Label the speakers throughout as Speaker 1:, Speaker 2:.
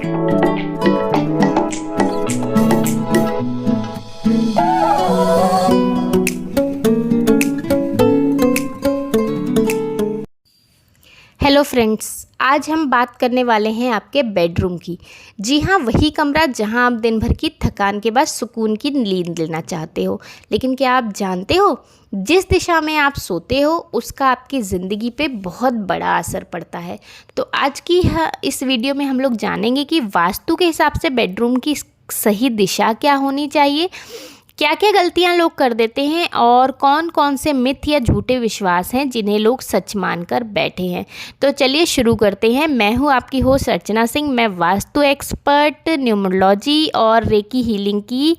Speaker 1: Hello friends, आज हम बात करने वाले हैं आपके बेडरूम की। जी हाँ, वही कमरा जहां आप दिन भर की थकान के बाद सुकून की नींद लेना चाहते हो। लेकिन क्या आप जानते हो, जिस दिशा में आप सोते हो उसका आपकी ज़िंदगी पे बहुत बड़ा असर पड़ता है। तो आज की इस वीडियो में हम लोग जानेंगे कि वास्तु के हिसाब से बेडरूम की सही दिशा क्या होनी चाहिए, क्या क्या गलतियां लोग कर देते हैं और कौन कौन से मिथ या झूठे विश्वास हैं जिन्हें लोग सच मानकर बैठे हैं। तो चलिए शुरू करते हैं। मैं हूं आपकी होस्ट अर्चना सिंह। मैं वास्तु एक्सपर्ट, न्यूमरोलॉजी और रेकी हीलिंग की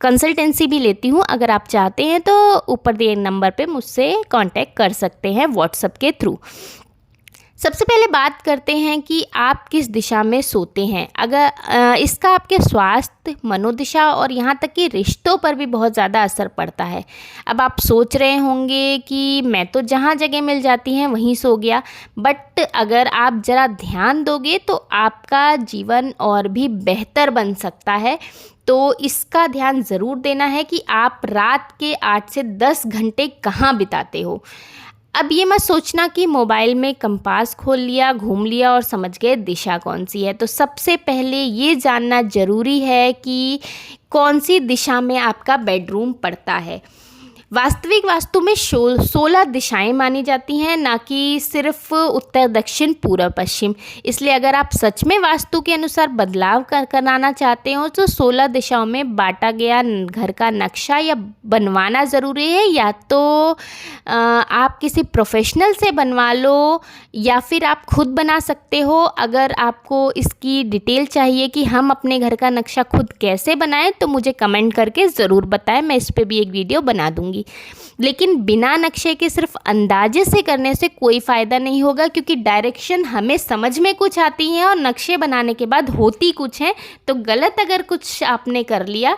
Speaker 1: कंसल्टेंसी भी लेती हूं। अगर आप चाहते हैं तो ऊपर दिए नंबर पे मुझसे कांटेक्ट कर सकते हैं व्हाट्सएप के थ्रू। सबसे पहले बात करते हैं कि आप किस दिशा में सोते हैं। अगर इसका आपके स्वास्थ्य, मनोदिशा और यहाँ तक कि रिश्तों पर भी बहुत ज़्यादा असर पड़ता है। अब आप सोच रहे होंगे कि मैं तो जहाँ जगह मिल जाती हैं वहीं सो गया, बट अगर आप ज़रा ध्यान दोगे तो आपका जीवन और भी बेहतर बन सकता है। तो इसका ध्यान ज़रूर देना है कि आप रात के 8 से 10 घंटे कहाँ बिताते हो। अब ये मत सोचना कि मोबाइल में कंपास खोल लिया, घूम लिया और समझ गए दिशा कौन सी है। तो सबसे पहले ये जानना ज़रूरी है कि कौन सी दिशा में आपका बेडरूम पड़ता है। वास्तविक वास्तु में 16 दिशाएं मानी जाती हैं, ना कि सिर्फ उत्तर, दक्षिण, पूर्व, पश्चिम। इसलिए अगर आप सच में वास्तु के अनुसार बदलाव कराना चाहते हो तो 16 दिशाओं में बांटा गया घर का नक्शा या बनवाना ज़रूरी है। या तो आप किसी प्रोफेशनल से बनवा लो या फिर आप खुद बना सकते हो। अगर आपको इसकी डिटेल चाहिए कि हम अपने घर का नक्शा खुद कैसे बनाएं तो मुझे कमेंट करके ज़रूर बताएं, मैं इस पर भी एक वीडियो बना दूँगी। लेकिन बिना नक्शे के सिर्फ अंदाजे से करने से कोई फ़ायदा नहीं होगा, क्योंकि डायरेक्शन हमें समझ में कुछ आती है और नक्शे बनाने के बाद होती कुछ है। तो गलत अगर कुछ आपने कर लिया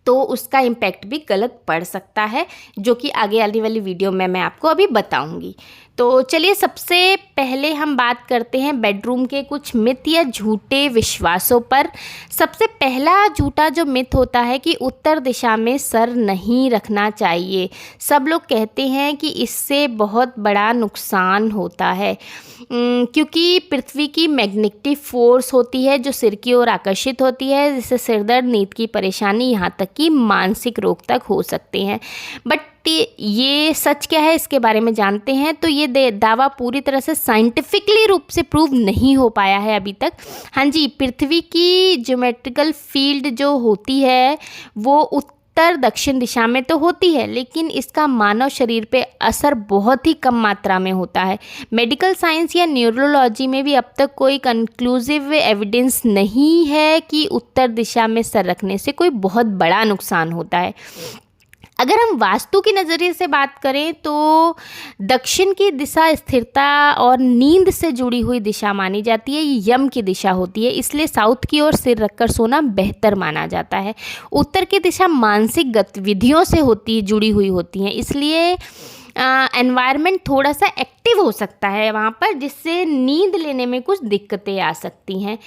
Speaker 1: तो उसका इम्पैक्ट भी गलत पड़ सकता है, जो कि आगे आने वाली वीडियो में मैं आपको अभी बताऊंगी। तो चलिए सबसे पहले हम बात करते हैं बेडरूम के कुछ मिथ या झूठे विश्वासों पर। सबसे पहला झूठा जो मिथ होता है कि उत्तर दिशा में सर नहीं रखना चाहिए। सब लोग कहते हैं कि इससे बहुत बड़ा नुकसान होता है, क्योंकि पृथ्वी की मैग्नेटिक फोर्स होती है जो सिर की ओर आकर्षित होती है, जिससे सिरदर्द, नींद की परेशानी, यहाँ तक कि मानसिक रोग तक हो सकते हैं। बट ये सच क्या है इसके बारे में जानते हैं। तो ये दावा पूरी तरह से साइंटिफिकली रूप से प्रूव नहीं हो पाया है अभी तक। हाँ जी, पृथ्वी की ज्योमेट्रिकल फील्ड जो होती है वो उत्तर दक्षिण दिशा में तो होती है, लेकिन इसका मानव शरीर पे असर बहुत ही कम मात्रा में होता है। मेडिकल साइंस या न्यूरोलॉजी में भी अब तक कोई कंक्लूसिव एविडेंस नहीं है कि उत्तर दिशा में सर रखने से कोई बहुत बड़ा नुकसान होता है। अगर हम वास्तु के नज़रिए से बात करें तो दक्षिण की दिशा स्थिरता और नींद से जुड़ी हुई दिशा मानी जाती है। ये यम की दिशा होती है, इसलिए साउथ की ओर सिर रखकर सोना बेहतर माना जाता है। उत्तर की दिशा मानसिक गतिविधियों से जुड़ी हुई होती हैं, इसलिए एनवायरनमेंट थोड़ा सा एक्टिव हो सकता है वहाँ पर, जिससे नींद लेने में कुछ दिक्कतें आ सकती हैं।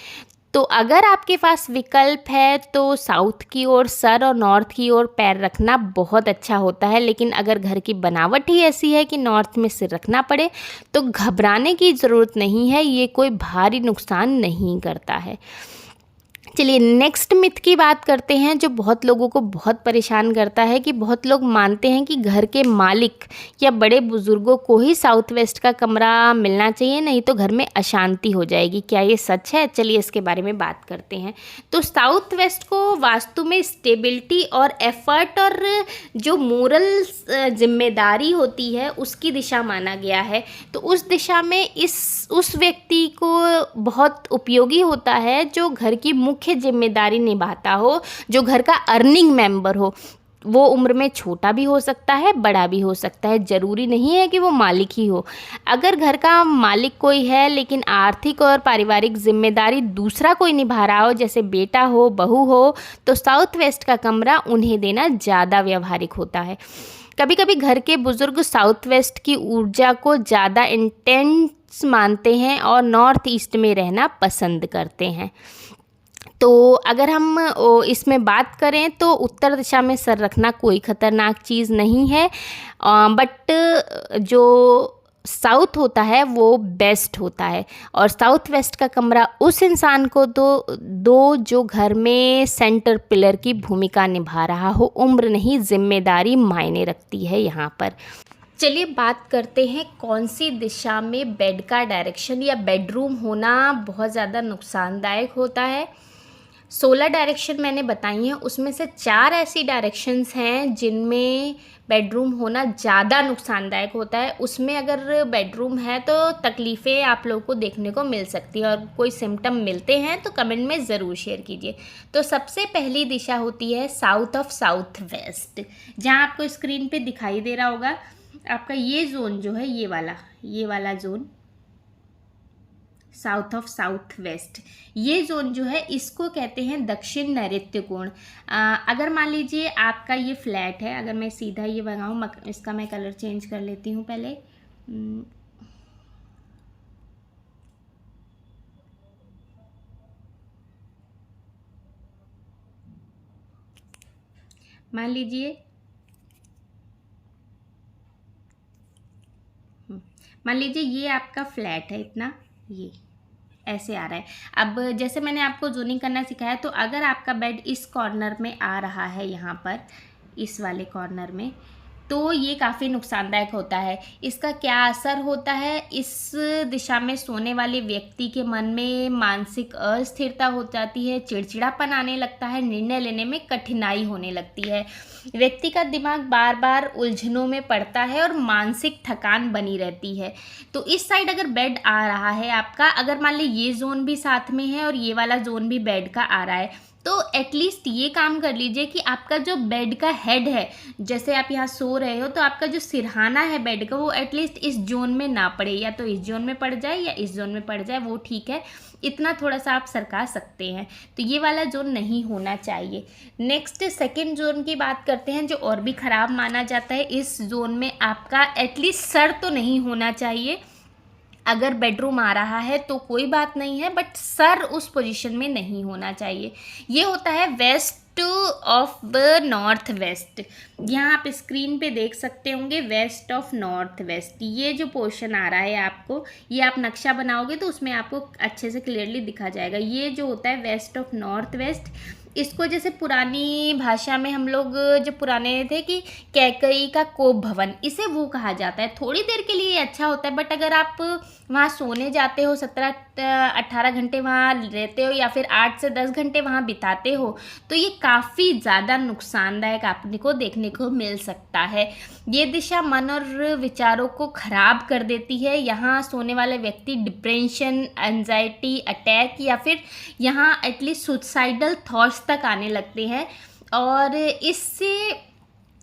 Speaker 1: तो अगर आपके पास विकल्प है तो साउथ की ओर सर और नॉर्थ की ओर पैर रखना बहुत अच्छा होता है। लेकिन अगर घर की बनावट ही ऐसी है कि नॉर्थ में सिर रखना पड़े तो घबराने की ज़रूरत नहीं है, ये कोई भारी नुकसान नहीं करता है। चलिए नेक्स्ट मिथ की बात करते हैं, जो बहुत लोगों को बहुत परेशान करता है कि बहुत लोग मानते हैं कि घर के मालिक या बड़े बुजुर्गों को ही साउथ वेस्ट का कमरा मिलना चाहिए, नहीं तो घर में अशांति हो जाएगी। क्या ये सच है? चलिए इसके बारे में बात करते हैं। तो साउथ वेस्ट को वास्तु में स्टेबिलिटी और एफर्ट और जो मोरल जिम्मेदारी होती है उसकी दिशा माना गया है। तो उस दिशा में उस व्यक्ति को बहुत उपयोगी होता है जो घर की मुख्य जिम्मेदारी निभाता हो, जो घर का अर्निंग मेंबर हो। वो उम्र में छोटा भी हो सकता है, बड़ा भी हो सकता है, ज़रूरी नहीं है कि वो मालिक ही हो। अगर घर का मालिक कोई है लेकिन आर्थिक और पारिवारिक जिम्मेदारी दूसरा कोई निभा रहा हो, जैसे बेटा हो, बहू हो, तो साउथ वेस्ट का कमरा उन्हें देना ज़्यादा व्यावहारिक होता है। कभी कभी घर के बुजुर्ग साउथ वेस्ट की ऊर्जा को ज़्यादा इंटेंस ईस्ट मानते हैं और नॉर्थ ईस्ट में रहना पसंद करते हैं। तो अगर हम इसमें बात करें तो उत्तर दिशा में सर रखना कोई ख़तरनाक चीज़ नहीं है, बट जो साउथ होता है वो बेस्ट होता है। और साउथ वेस्ट का कमरा उस इंसान को दो जो घर में सेंटर पिलर की भूमिका निभा रहा हो। उम्र नहीं, जिम्मेदारी मायने रखती है यहाँ पर। चलिए बात करते हैं कौन सी दिशा में बेड का डायरेक्शन या बेडरूम होना बहुत ज़्यादा नुकसानदायक होता है। 16 डायरेक्शन मैंने बताई हैं, उसमें से 4 ऐसी डायरेक्शंस हैं जिनमें बेडरूम होना ज़्यादा नुकसानदायक होता है। उसमें अगर बेडरूम है तो तकलीफ़ें आप लोगों को देखने को मिल सकती हैं, और कोई सिम्टम मिलते हैं तो कमेंट में ज़रूर शेयर कीजिए। तो सबसे पहली दिशा होती है साउथ ऑफ साउथ वेस्ट, जहाँ आपको स्क्रीन पे दिखाई दे रहा होगा। आपका ये जोन जो है, ये वाला zone south of south waste, ये जोन जो है इसको कहते हैं दक्षिण नैऋत्य कोण। अगर मान लीजिए आपका ये फ्लैट है, अगर मैं सीधा ये बनाऊँ, इसका मैं कलर चेंज कर लेती हूँ पहले। मान लीजिए ये आपका फ्लैट है, इतना ये ऐसे आ रहा है। अब जैसे मैंने आपको जोनिंग करना सिखाया, तो अगर आपका बेड इस कॉर्नर में आ रहा है, यहाँ पर इस वाले कॉर्नर में, तो ये काफ़ी नुकसानदायक होता है। इसका क्या असर होता है, इस दिशा में सोने वाले व्यक्ति के मन में मानसिक अस्थिरता हो जाती है, चिड़चिड़ापन आने लगता है, निर्णय लेने में कठिनाई होने लगती है, व्यक्ति का दिमाग बार बार उलझनों में पड़ता है और मानसिक थकान बनी रहती है। तो इस साइड अगर बेड आ रहा है आपका, अगर मान ली ये जोन भी साथ में है और ये वाला जोन भी बेड का आ रहा है, तो एटलीस्ट ये काम कर लीजिए कि आपका जो बेड का हेड है, जैसे आप यहाँ सो रहे हो, तो आपका जो सिरहाना है बेड का, वो एटलीस्ट इस जोन में ना पड़े, या तो इस जोन में पड़ जाए या इस जोन में पड़ जाए, वो ठीक है। इतना थोड़ा सा आप सरका सकते हैं। तो ये वाला जोन नहीं होना चाहिए। नेक्स्ट सेकंड जोन की बात करते हैं, जो और भी ख़राब माना जाता है। इस जोन में आपका एटलीस्ट सर तो नहीं होना चाहिए। अगर बेडरूम आ रहा है तो कोई बात नहीं है, बट सर उस पोजीशन में नहीं होना चाहिए। ये होता है west of the north west. यहाँ आप स्क्रीन पे देख सकते होंगे वेस्ट ऑफ नॉर्थ वेस्ट, ये जो पोर्शन आ रहा है आपको, ये आप नक्शा बनाओगे तो उसमें आपको अच्छे से क्लियरली दिखा जाएगा। ये जो होता है वेस्ट ऑफ नॉर्थ वेस्ट, इसको जैसे पुरानी भाषा में हम लोग जो पुराने थे कि कैकई का कोप भवन, इसे वो कहा जाता है। थोड़ी देर के लिए अच्छा होता है, बट अगर आप वहाँ सोने जाते हो, 17-18 घंटे वहाँ रहते हो, या फिर 8 से 10 घंटे वहाँ बिताते हो, तो ये काफ़ी ज़्यादा नुकसानदायक आपने को देखने को मिल सकता है। ये दिशा मन और विचारों को ख़राब कर देती है। यहाँ सोने वाले व्यक्ति डिप्रेशन, एंजाइटी अटैक, या फिर यहाँ एटलीस्ट सुसाइडल थॉट्स तक आने लगते हैं, और इससे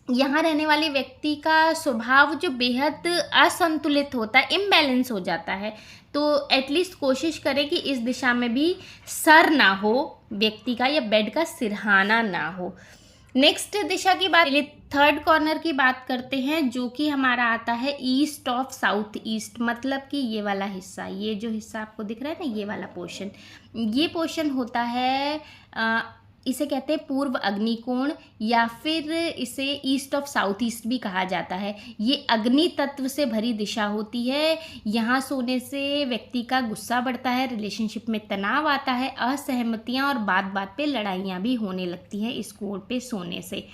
Speaker 1: यहाँ रहने वाले व्यक्ति का स्वभाव जो बेहद असंतुलित होता है, इम्बैलेंस हो जाता है। तो एटलीस्ट कोशिश करें कि इस दिशा में भी सर ना हो व्यक्ति का, या बेड का सिरहाना ना हो। नेक्स्ट दिशा की बात, थर्ड कॉर्नर की बात करते हैं, जो कि हमारा आता है ईस्ट ऑफ साउथ ईस्ट। मतलब कि ये वाला हिस्सा, ये जो हिस्सा आपको दिख रहा है ना, ये वाला पोर्शन, ये पोर्शन होता है, इसे कहते हैं पूर्व अग्निकोण, या फिर इसे ईस्ट ऑफ साउथ ईस्ट भी कहा जाता है। ये अग्नि तत्व से भरी दिशा होती है। यहाँ सोने से व्यक्ति का गुस्सा बढ़ता है, रिलेशनशिप में तनाव आता है, असहमतियाँ और बात बात पे लड़ाइयाँ भी होने लगती हैं इस कोण पे सोने से।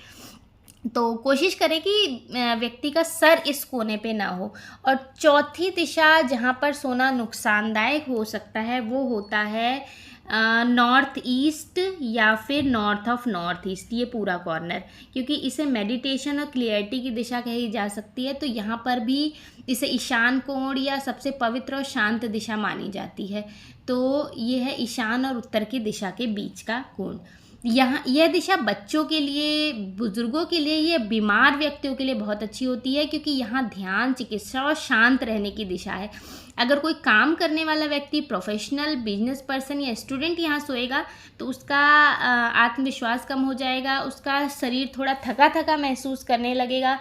Speaker 1: तो कोशिश करें कि व्यक्ति का सर इस कोने पे ना हो। और चौथी दिशा जहाँ पर सोना नुकसानदायक हो सकता है, वो होता है नॉर्थ ईस्ट या फिर नॉर्थ ऑफ नॉर्थ ईस्ट, ये पूरा कॉर्नर, क्योंकि इसे मेडिटेशन और क्लियरिटी की दिशा कही जा सकती है। तो यहाँ पर भी इसे ईशान कोण या सबसे पवित्र और शांत दिशा मानी जाती है। तो ये है ईशान और उत्तर की दिशा के बीच का कोण। यहाँ यह दिशा बच्चों के लिए, बुजुर्गों के लिए, ये बीमार व्यक्तियों के लिए बहुत अच्छी होती है, क्योंकि यहाँ ध्यान, चिकित्सा और शांत रहने की दिशा है। अगर कोई काम करने वाला व्यक्ति, प्रोफेशनल, बिजनेस पर्सन या स्टूडेंट यहाँ सोएगा तो उसका आत्मविश्वास कम हो जाएगा, उसका शरीर थोड़ा थका थका महसूस करने लगेगा,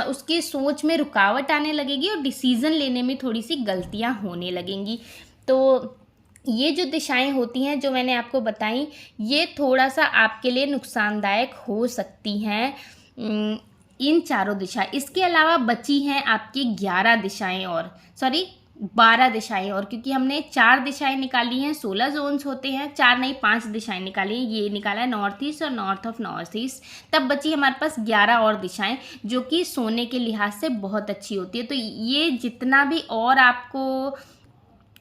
Speaker 1: उसकी सोच में रुकावट आने लगेगी और डिसीज़न लेने में थोड़ी सी गलतियाँ होने लगेंगी। तो ये जो दिशाएं होती हैं जो मैंने आपको बताई, ये थोड़ा सा आपके लिए नुकसानदायक हो सकती हैं, इन चारों दिशा। इसके अलावा बची हैं आपकी 11 दिशाएं और 12 दिशाएं और, क्योंकि हमने 4 दिशाएं निकाली हैं, 16 जोन्स होते हैं, 4 नहीं 5 दिशाएं निकाली हैं। ये निकाला है नॉर्थ ईस्ट और नॉर्थ ऑफ नॉर्थ ईस्ट। तब बची हमारे पास 11 और दिशाएं, जो कि सोने के लिहाज से बहुत अच्छी होती है। तो ये जितना भी और आपको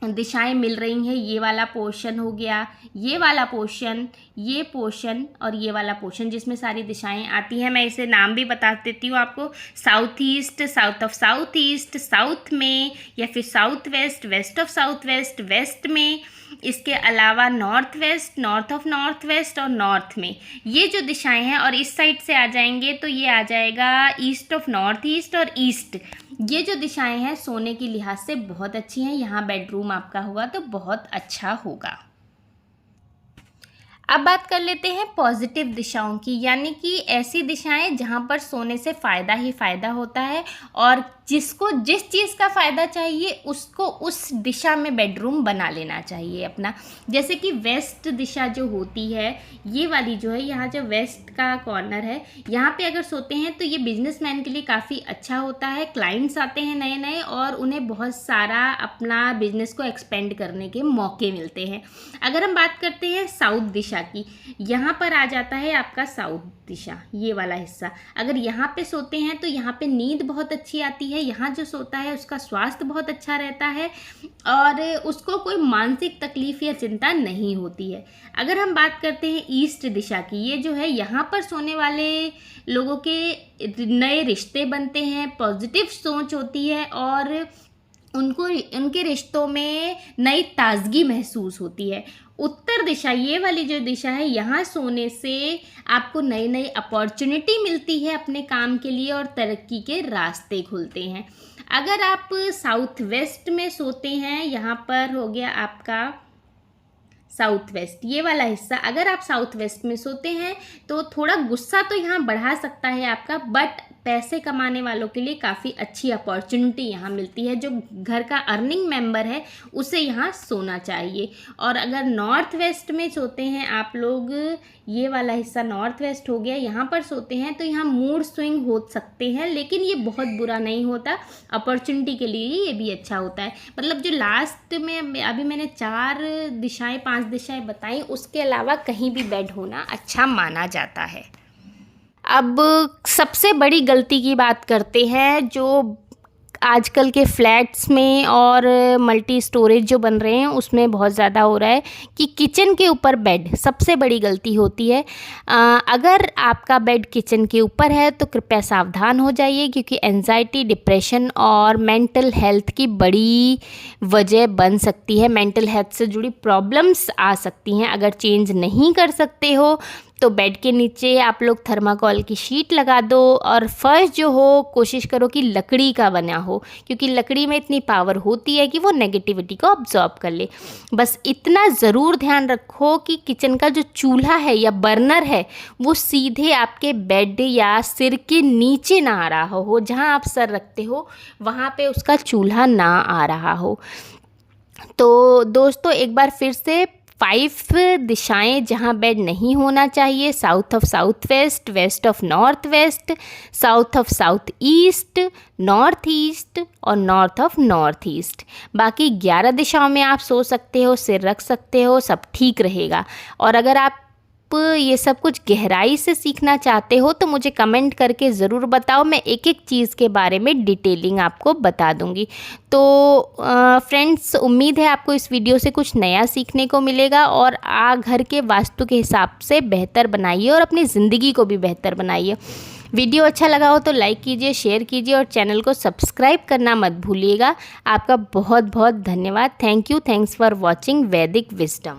Speaker 1: दिशाएं मिल रही हैं, ये वाला पोर्शन हो गया, ये वाला पोर्शन, ये पोर्शन और ये वाला पोर्शन, जिसमें सारी दिशाएं आती हैं। मैं इसे नाम भी बता देती हूँ आपको। South east, south of south east, south में, या फिर south west, west of south west, west में। इसके अलावा north west, north of north west और नॉर्थ में, ये जो दिशाएं हैं। और इस साइड से आ जाएंगे तो ये आ जाएगा ईस्ट ऑफ नॉर्थ ईस्ट और ईस्ट। ये जो दिशाएं हैं सोने की लिहाज से बहुत अच्छी हैं। यहाँ बेडरूम आपका होगा तो बहुत अच्छा होगा। अब बात कर लेते हैं पॉजिटिव दिशाओं की, यानी कि ऐसी दिशाएं जहां पर सोने से फ़ायदा ही फ़ायदा होता है, और जिसको जिस चीज़ का फ़ायदा चाहिए उसको उस दिशा में बेडरूम बना लेना चाहिए अपना। जैसे कि वेस्ट दिशा जो होती है, ये वाली जो है, यहाँ जो वेस्ट का कॉर्नर है, यहाँ पे अगर सोते हैं तो ये बिजनेसमैन के लिए काफ़ी अच्छा होता है। क्लाइंट्स आते हैं नए नए और उन्हें बहुत सारा अपना बिजनेस को एक्सपेंड करने के मौके मिलते हैं। अगर हम बात करते हैं साउथ दिशा की, यहाँ पर आ जाता है आपका साउथ दिशा, ये वाला हिस्सा। अगर यहाँ पे सोते हैं तो यहाँ पे नींद बहुत अच्छी आती है। यहाँ जो सोता है उसका स्वास्थ्य बहुत अच्छा रहता है और उसको कोई मानसिक तकलीफ या चिंता नहीं होती है। अगर हम बात करते हैं ईस्ट दिशा की, ये जो है, यहाँ पर सोने वाले लोगों के नए रिश्ते बनते हैं, पॉजिटिव सोच होती है और उनके रिश्तों में नई ताजगी महसूस होती है। उत्तर दिशा, ये वाली जो दिशा है, यहाँ सोने से आपको नई नई अपॉर्चुनिटी मिलती है अपने काम के लिए और तरक्की के रास्ते खुलते हैं। अगर आप साउथ वेस्ट में सोते हैं, यहाँ पर हो गया आपका साउथ वेस्ट, ये वाला हिस्सा। अगर आप साउथ वेस्ट में सोते हैं तो थोड़ा गुस्सा तो यहाँ बढ़ा सकता है आपका, बट पैसे कमाने वालों के लिए काफ़ी अच्छी अपॉर्चुनिटी यहाँ मिलती है। जो घर का अर्निंग मेंबर है उसे यहाँ सोना चाहिए। और अगर नॉर्थ वेस्ट में सोते हैं आप लोग, ये वाला हिस्सा नॉर्थ वेस्ट हो गया, यहाँ पर सोते हैं तो यहाँ मूड स्विंग हो सकते हैं, लेकिन ये बहुत बुरा नहीं होता। अपॉर्चुनिटी के लिए ये भी अच्छा होता है। मतलब जो लास्ट में अभी मैंने 4 दिशाएं 5 दिशाएं बताई, उसके अलावा कहीं भी बेड होना अच्छा माना जाता है। अब सबसे बड़ी गलती की बात करते हैं जो आजकल के फ्लैट्स में और मल्टी स्टोरेज जो बन रहे हैं उसमें बहुत ज़्यादा हो रहा है कि किचन के ऊपर बेड सबसे बड़ी गलती होती है। अगर आपका बेड किचन के ऊपर है तो कृपया सावधान हो जाइए, क्योंकि एंजाइटी, डिप्रेशन और मेंटल हेल्थ की बड़ी वजह बन सकती है। मेंटल हेल्थ से जुड़ी प्रॉब्लम्स आ सकती हैं। अगर चेंज नहीं कर सकते हो तो बेड के नीचे आप लोग थर्माकोल की शीट लगा दो, और फर्श जो हो कोशिश करो कि लकड़ी का बना हो, क्योंकि लकड़ी में इतनी पावर होती है कि वो नेगेटिविटी को ऑब्जॉर्ब कर ले। बस इतना ज़रूर ध्यान रखो कि किचन का जो चूल्हा है या बर्नर है वो सीधे आपके बेड या सिर के नीचे ना आ रहा हो, जहाँ आप सर रखते हो वहाँ पे उसका चूल्हा ना आ रहा हो। तो दोस्तों एक बार फिर से 5 दिशाएं जहां बेड नहीं होना चाहिए: south of south west, west of north west, south of south east, north east और नॉर्थ ऑफ नॉर्थ ईस्ट। बाकी 11 दिशाओं में आप सो सकते हो, सिर रख सकते हो, सब ठीक रहेगा। और अगर आप ये सब कुछ गहराई से सीखना चाहते हो तो मुझे कमेंट करके ज़रूर बताओ, मैं एक एक चीज़ के बारे में डिटेलिंग आपको बता दूंगी। तो फ्रेंड्स, उम्मीद है आपको इस वीडियो से कुछ नया सीखने को मिलेगा और घर के वास्तु के हिसाब से बेहतर बनाइए और अपनी ज़िंदगी को भी बेहतर बनाइए। वीडियो अच्छा लगा हो तो लाइक कीजिए, शेयर कीजिए और चैनल को सब्सक्राइब करना मत भूलिएगा। आपका बहुत बहुत धन्यवाद। Thank you. Thanks for watching वैदिक विजडम।